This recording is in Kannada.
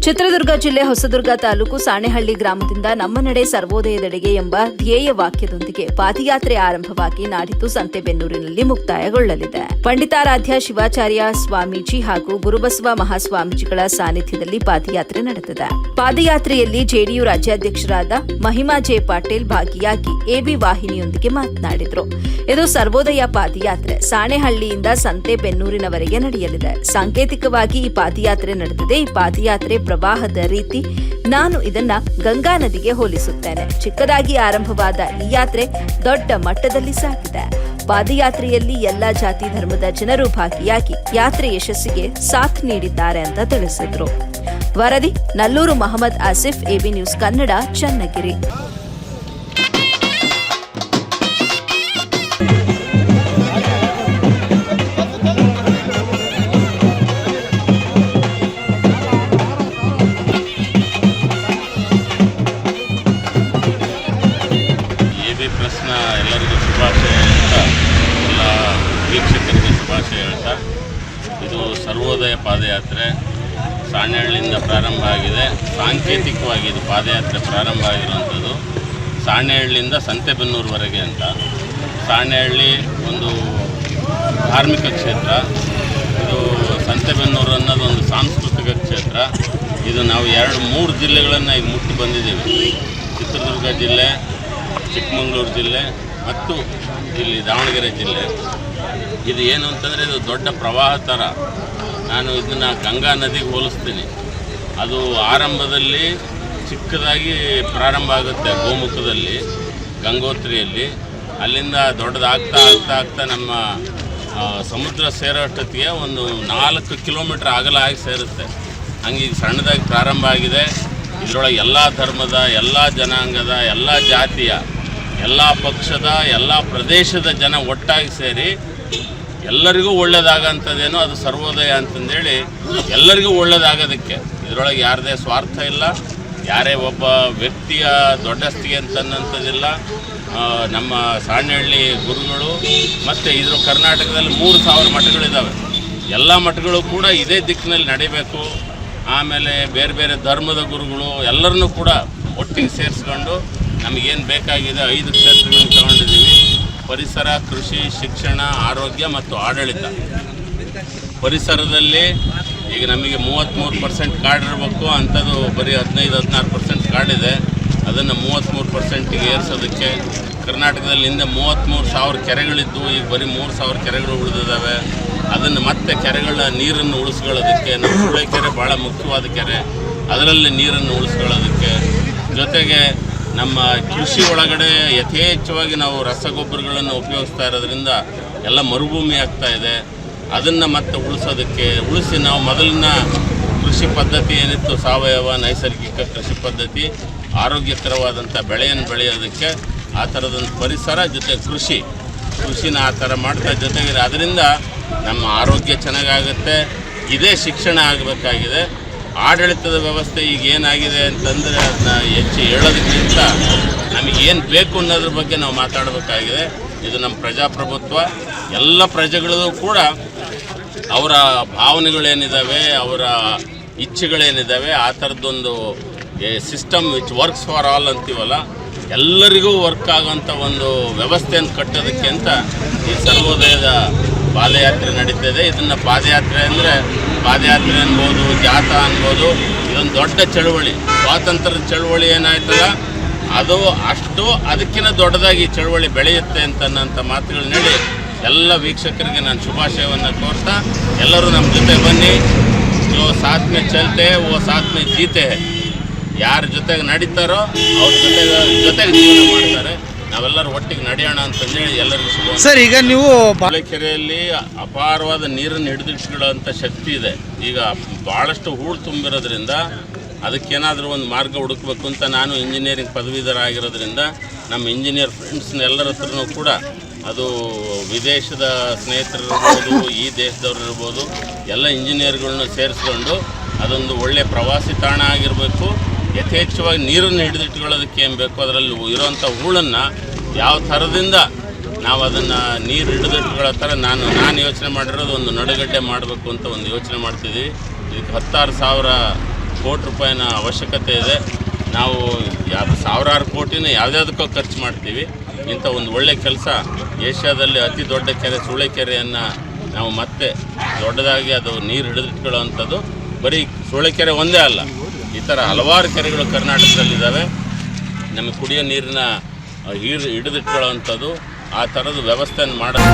ಚಿತ್ರದುರ್ಗ ಜಿಲ್ಲೆ ಹೊಸದುರ್ಗ ತಾಲೂಕು ಸಾಣೆಹಳ್ಳಿ ಗ್ರಾಮದಿಂದ ನಮ್ಮ ನಡೆ ಸರ್ವೋದಯದೆಡೆಗೆ ಎಂಬ ಧ್ಯೇಯ ವಾಕ್ಯದೊಂದಿಗೆ ಪಾದಯಾತ್ರೆ ಆರಂಭವಾಗಿ ನಾಡಿದ್ದು ಸಂತೆಬೆನ್ನೂರಿನಲ್ಲಿ ಮುಕ್ತಾಯಗೊಳ್ಳಲಿದೆ. ಪಂಡಿತಾರಾಧ್ಯ ಶಿವಾಚಾರ್ಯ ಸ್ವಾಮೀಜಿ ಹಾಗೂ ಗುರುಬಸವ ಮಹಾಸ್ವಾಮೀಜಿಗಳ ಸಾನ್ನಿಧ್ಯದಲ್ಲಿ ಪಾದಯಾತ್ರೆ ನಡೆದಿದೆ. ಪಾದಯಾತ್ರೆಯಲ್ಲಿ ಜೆಡಿಯು ರಾಜ್ಯಾಧ್ಯಕ್ಷರಾದ ಮಹಿಮಾ ಜೆ ಪಾಟೀಲ್ ಭಾಗಿಯಾಗಿ ಎಬಿ ವಾಹಿನಿಯೊಂದಿಗೆ ಮಾತನಾಡಿದರು. ಇದು ಸರ್ವೋದಯ ಪಾದಯಾತ್ರೆ ಸಾಣೆಹಳ್ಳಿಯಿಂದ ಸಂತೆಬೆನ್ನೂರಿನವರೆಗೆ ನಡೆಯಲಿದೆ. ಸಾಂಕೇತಿಕವಾಗಿ ಈ ಪಾದಯಾತ್ರೆ ನಡೆದಿದೆ. ಈ ಪಾದಯಾತ್ರೆ ಪ್ರವಾಹದ ರೀತಿ ನಾನು ಇದನ್ನ ಗಂಗಾ ನದಿಗೆ ಹೋಲಿಸುತ್ತೇನೆ. ಚಿಕ್ಕದಾಗಿ ಆರಂಭವಾದ ಈ ಯಾತ್ರೆ ದೊಡ್ಡ ಮಟ್ಟದಲ್ಲಿ ಸಾಗಿದೆ. ಪಾದಯಾತ್ರೆಯಲ್ಲಿ ಎಲ್ಲಾ ಜಾತಿ ಧರ್ಮದ ಜನರು ಭಾಗಿಯಾಗಿ ಯಾತ್ರೆ ಯಶಸ್ಸಿಗೆ ಸಾಥ್ ನೀಡಿದ್ದಾರೆ ಅಂತ ತಿಳಿಸಿದ್ರು. ವರದಿ ನಲ್ಲೂರು ಮಹಮ್ಮದ್ ಆಸಿಫ್, ಎಬಿ ನ್ಯೂಸ್ ಕನ್ನಡ, ಚನ್ನಗಿರಿ. ಪ್ರೆಸ್ನ ಎಲ್ಲರಿಗೂ ಶುಭಾಶಯ ಹೇಳ್ತಾ, ಎಲ್ಲ ವೀಕ್ಷಕರಿಗೆ ಶುಭಾಶಯ ಹೇಳ್ತಾ, ಇದು ಸರ್ವೋದಯ ಪಾದಯಾತ್ರೆ ಸಾಣೆಹಳ್ಳಿಯಿಂದ ಪ್ರಾರಂಭ ಆಗಿದೆ. ಸಾಂಕೇತಿಕವಾಗಿ ಇದು ಪಾದಯಾತ್ರೆ ಪ್ರಾರಂಭ ಆಗಿರುವಂಥದ್ದು ಸಾಣೆಹಳ್ಳಿಯಿಂದ ಸಂತೆಬೆನ್ನೂರುವರೆಗೆ ಅಂತ. ಸಾಣೆಹಳ್ಳಿ ಒಂದು ಧಾರ್ಮಿಕ ಕ್ಷೇತ್ರ, ಇದು ಸಂತೆಬೆನ್ನೂರು ಅನ್ನೋದು ಒಂದು ಸಾಂಸ್ಕೃತಿಕ ಕ್ಷೇತ್ರ. ಇದು ನಾವು 2-3 ಜಿಲ್ಲೆಗಳನ್ನು ಈಗ ಮುಟ್ಟಿ ಬಂದಿದ್ದೀವಿ. ಚಿತ್ರದುರ್ಗ ಜಿಲ್ಲೆ, ಚಿಕ್ಕಮಗಳೂರು ಜಿಲ್ಲೆ ಮತ್ತು ಇಲ್ಲಿ ದಾವಣಗೆರೆ ಜಿಲ್ಲೆ. ಇದು ಏನು ಅಂತಂದರೆ, ಇದು ದೊಡ್ಡ ಪ್ರವಾಹ ಥರ. ನಾನು ಇದನ್ನು ಗಂಗಾ ನದಿಗೆ ಹೋಲಿಸ್ತೀನಿ. ಅದು ಆರಂಭದಲ್ಲಿ ಚಿಕ್ಕದಾಗಿ ಪ್ರಾರಂಭ ಆಗುತ್ತೆ ಗೋಮುಖದಲ್ಲಿ, ಗಂಗೋತ್ರಿಯಲ್ಲಿ. ಅಲ್ಲಿಂದ ದೊಡ್ಡದಾಗ್ತಾ ಆಗ್ತಾ ಆಗ್ತಾ ನಮ್ಮ ಸಮುದ್ರ ಸೇರೋಷ್ಟೊತ್ತಿಗೆ ಒಂದು 4 ಕಿಲೋಮೀಟ್ರ್ ಅಗಲ ಆಗಿ ಸೇರುತ್ತೆ. ಹಂಗೆ ಈಗ ಸಣ್ಣದಾಗಿ ಪ್ರಾರಂಭ ಆಗಿದೆ. ಇದರೊಳಗೆ ಎಲ್ಲ ಧರ್ಮದ, ಎಲ್ಲ ಜನಾಂಗದ, ಎಲ್ಲ ಜಾತಿಯ, ಎಲ್ಲ ಪಕ್ಷದ, ಎಲ್ಲ ಪ್ರದೇಶದ ಜನ ಒಟ್ಟಾಗಿ ಸೇರಿ ಎಲ್ಲರಿಗೂ ಒಳ್ಳೆಯದಾಗಂಥದ್ದೇನೋ ಅದು ಸರ್ವೋದಯ ಅಂತಂದೇಳಿ, ಎಲ್ಲರಿಗೂ ಒಳ್ಳೆಯದಾಗೋದಕ್ಕೆ ಇದರೊಳಗೆ ಯಾರದೇ ಸ್ವಾರ್ಥ ಇಲ್ಲ, ಯಾರೇ ಒಬ್ಬ ವ್ಯಕ್ತಿಯ ದೊಡ್ಡಸ್ತಿಗೆ ಅಂತನ್ನಂಥದ್ದಿಲ್ಲ. ನಮ್ಮ ಸಾಣೆಹಳ್ಳಿ ಗುರುಗಳು ಮತ್ತು ಇದ್ರ ಕರ್ನಾಟಕದಲ್ಲಿ 3000 ಮಠಗಳಿದ್ದಾವೆ. ಎಲ್ಲ ಮಠಗಳು ಕೂಡ ಇದೇ ದಿಕ್ಕಿನಲ್ಲಿ ನಡಿಬೇಕು. ಆಮೇಲೆ ಬೇರೆ ಬೇರೆ ಧರ್ಮದ ಗುರುಗಳು ಎಲ್ಲರನ್ನೂ ಕೂಡ ಒಟ್ಟಿಗೆ ಸೇರಿಸ್ಕೊಂಡು ನಮಗೇನು ಬೇಕಾಗಿದೆ 5 ಕ್ಷೇತ್ರಗಳನ್ನು ತಗೊಂಡಿದ್ದೀವಿ: ಪರಿಸರ, ಕೃಷಿ, ಶಿಕ್ಷಣ, ಆರೋಗ್ಯ ಮತ್ತು ಆಡಳಿತ. ಪರಿಸರದಲ್ಲಿ ಈಗ ನಮಗೆ 33% ಕಾಡಿರಬೇಕು, ಅಂಥದ್ದು ಬರೀ 15-16% ಕಾಡಿದೆ. ಅದನ್ನು 33%ಗೆ ಏರಿಸೋದಕ್ಕೆ ಕರ್ನಾಟಕದಲ್ಲಿ ಹಿಂದೆ 33,000 ಕೆರೆಗಳಿದ್ದು, ಈಗ ಬರೀ 3,000 ಕೆರೆಗಳು ಉಳಿದಿದ್ದಾವೆ. ಅದನ್ನು ಮತ್ತೆ ಕೆರೆಗಳ ನೀರನ್ನು ಉಳಿಸ್ಕೊಳ್ಳೋದಕ್ಕೆ, ನಮ್ಮ ಸೂಳೆಕೆರೆ ಭಾಳ ಮುಖ್ಯವಾದ ಕೆರೆ, ಅದರಲ್ಲಿ ನೀರನ್ನು ಉಳಿಸ್ಕೊಳ್ಳೋದಕ್ಕೆ, ಜೊತೆಗೆ ನಮ್ಮ ಕೃಷಿ ಒಳಗಡೆ ಯಥೇಚ್ಛವಾಗಿ ನಾವು ರಸಗೊಬ್ಬರಗಳನ್ನು ಉಪಯೋಗಿಸ್ತಾ ಇರೋದ್ರಿಂದ ಎಲ್ಲ ಮರುಭೂಮಿ ಆಗ್ತಾ ಇದೆ. ಅದನ್ನು ಮತ್ತೆ ಉಳಿಸಿ ನಾವು ಮೊದಲಿನ ಕೃಷಿ ಪದ್ಧತಿ ಏನಿತ್ತು, ಸಾವಯವ ನೈಸರ್ಗಿಕ ಕೃಷಿ ಪದ್ಧತಿ, ಆರೋಗ್ಯಕರವಾದಂಥ ಬೆಳೆಯನ್ನು ಬೆಳೆಯೋದಕ್ಕೆ ಆ ಥರದೊಂದು ಪರಿಸರ ಜೊತೆ ಕೃಷಿನ ಆ ಥರ ಮಾಡ್ತಾ, ಜೊತೆಗೆ ಅದರಿಂದ ನಮ್ಮ ಆರೋಗ್ಯ ಚೆನ್ನಾಗಾಗುತ್ತೆ. ಇದೇ ಶಿಕ್ಷಣ ಆಗಬೇಕಾಗಿದೆ. ಆಡಳಿತದ ವ್ಯವಸ್ಥೆ ಈಗ ಏನಾಗಿದೆ ಅಂತಂದರೆ ಅದನ್ನ ಹೆಚ್ಚು ಹೇಳೋದಕ್ಕಿಂತ ನಮಗೇನು ಬೇಕು ಅನ್ನೋದ್ರ ಬಗ್ಗೆ ನಾವು ಮಾತಾಡಬೇಕಾಗಿದೆ. ಇದು ನಮ್ಮ ಪ್ರಜಾಪ್ರಭುತ್ವ. ಎಲ್ಲ ಪ್ರಜೆಗಳಿಗೂ ಕೂಡ ಅವರ ಭಾವನೆಗಳೇನಿದ್ದಾವೆ, ಅವರ ಇಚ್ಛೆಗಳೇನಿದ್ದಾವೆ, ಆ ಥರದ್ದೊಂದು system which works for all ಅಂತೀವಲ್ಲ, ಎಲ್ಲರಿಗೂ ವರ್ಕ್ ಆಗೋಂಥ ಒಂದು ವ್ಯವಸ್ಥೆಯನ್ನು ಕಟ್ಟೋದಕ್ಕೆ ಅಂತ ಈ ಸರ್ವೋದಯದ ಪಾದಯಾತ್ರೆ ನಡೀತದೆ. ಇದನ್ನು ಪಾದಯಾತ್ರೆ ಅಂದರೆ ಪಾದಯಾತ್ರೆ ಅನ್ಬೋದು, ಜಾಥಾ ಅನ್ಬೋದು. ಇದೊಂದು ದೊಡ್ಡ ಚಳುವಳಿ, ಸ್ವಾತಂತ್ರ್ಯದ ಚಳುವಳಿ ಏನಾಯ್ತಲ್ಲ ಅದು ಅಷ್ಟು ಅದಕ್ಕಿಂತ ದೊಡ್ಡದಾಗಿ ಈ ಚಳುವಳಿ ಬೆಳೆಯುತ್ತೆ ಅಂತನ್ನೋಂಥ ಮಾತುಗಳನ್ನ ಹೇಳಿ ಎಲ್ಲ ವೀಕ್ಷಕರಿಗೆ ನಾನು ಶುಭಾಶಯವನ್ನು ಕೋರ್ತಾ, ಎಲ್ಲರೂ ನಮ್ಮ ಜೊತೆ ಬನ್ನಿ. ಜೋ ಸಾಥ್ ಮೇ ಚಲ್ತೆ ಓ ಸಾಥ್ ಮೇ ಜೀತೆ. ಯಾರ ಜೊತೆಗೆ ನಡೀತಾರೋ ಅವ್ರ ಜೊತೆಗೆ ಜೀವನ ಮಾಡ್ತಾರೆ. ನಾವೆಲ್ಲರೂ ಒಟ್ಟಿಗೆ ನಡೆಯೋಣ ಅಂತಂದೇಳಿ ಎಲ್ಲರಿಗೂ ಶುಭ. ಸರ್, ಈಗ ನೀವು ಕೆರೆಯಲ್ಲಿ ಅಪಾರವಾದ ನೀರನ್ನು ಹಿಡಿದಿಟ್ಕೊಳ್ಳೋಂಥ ಶಕ್ತಿ ಇದೆ. ಈಗ ಭಾಳಷ್ಟು ಹೂಳು ತುಂಬಿರೋದ್ರಿಂದ ಅದಕ್ಕೇನಾದರೂ ಒಂದು ಮಾರ್ಗ ಹುಡುಕಬೇಕು ಅಂತ ನಾನು ಇಂಜಿನಿಯರಿಂಗ್ ಪದವೀಧರ ಆಗಿರೋದ್ರಿಂದ ನಮ್ಮ ಇಂಜಿನಿಯರ್ ಫ್ರೆಂಡ್ಸ್ನ ಎಲ್ಲರ ಹತ್ರನೂ ಕೂಡ, ಅದು ವಿದೇಶದ ಸ್ನೇಹಿತರಿರ್ಬೋದು, ಈ ದೇಶದವ್ರು ಇರ್ಬೋದು, ಎಲ್ಲ ಇಂಜಿನಿಯರ್ಗಳನ್ನ ಸೇರಿಸ್ಕೊಂಡು ಅದೊಂದು ಒಳ್ಳೆಯ ಪ್ರವಾಸಿ ತಾಣ ಆಗಿರಬೇಕು. ಯಥೇಚ್ಛವಾಗಿ ನೀರನ್ನು ಹಿಡಿದಿಟ್ಕೊಳ್ಳೋದಕ್ಕೆ ಏನು ಬೇಕು ಅದರಲ್ಲಿ ಇರೋವಂಥ ಹೂಳನ್ನು ಯಾವ ಥರದಿಂದ ನಾವು ಅದನ್ನು ನೀರು ಹಿಡಿದಿಟ್ಕೊಳ್ಳೋ ಥರ ನಾನು ಯೋಚನೆ ಮಾಡಿರೋದು ಒಂದು ನಡುಗಡ್ಡೆ ಮಾಡಬೇಕು ಅಂತ ಒಂದು ಯೋಚನೆ ಮಾಡ್ತಿದ್ದೀವಿ. ಇದಕ್ಕೆ 16,000 ಕೋಟಿ ರೂಪಾಯಿನ ಅವಶ್ಯಕತೆ ಇದೆ. ನಾವು ಸಾವಿರಾರು ಕೋಟಿನ ಯಾವುದ್ಯಾವುದಕ್ಕೋ ಖರ್ಚು ಮಾಡ್ತೀವಿ. ಇಂಥ ಒಂದು ಒಳ್ಳೆ ಕೆಲಸ, ಏಷ್ಯಾದಲ್ಲಿ ಅತಿ ದೊಡ್ಡ ಕೆರೆ ಸೂಳೆಕೆರೆಯನ್ನು ನಾವು ಮತ್ತೆ ದೊಡ್ಡದಾಗಿ ಅದು ನೀರು ಹಿಡಿದಿಟ್ಕೊಳ್ಳೋವಂಥದ್ದು. ಬರೀ ಸೂಳೆಕೆರೆ ಒಂದೇ ಅಲ್ಲ, ಈ ಥರ ಹಲವಾರು ಕೆರೆಗಳು ಕರ್ನಾಟಕದಲ್ಲಿದ್ದಾವೆ. ನಮಗೆ ಕುಡಿಯೋ ನೀರಿನ ಹಿಡಿದಿಟ್ಕೊಳ್ಳೋವಂಥದ್ದು, ಆ ಥರದ ವ್ಯವಸ್ಥೆಯನ್ನು ಮಾಡೋದು.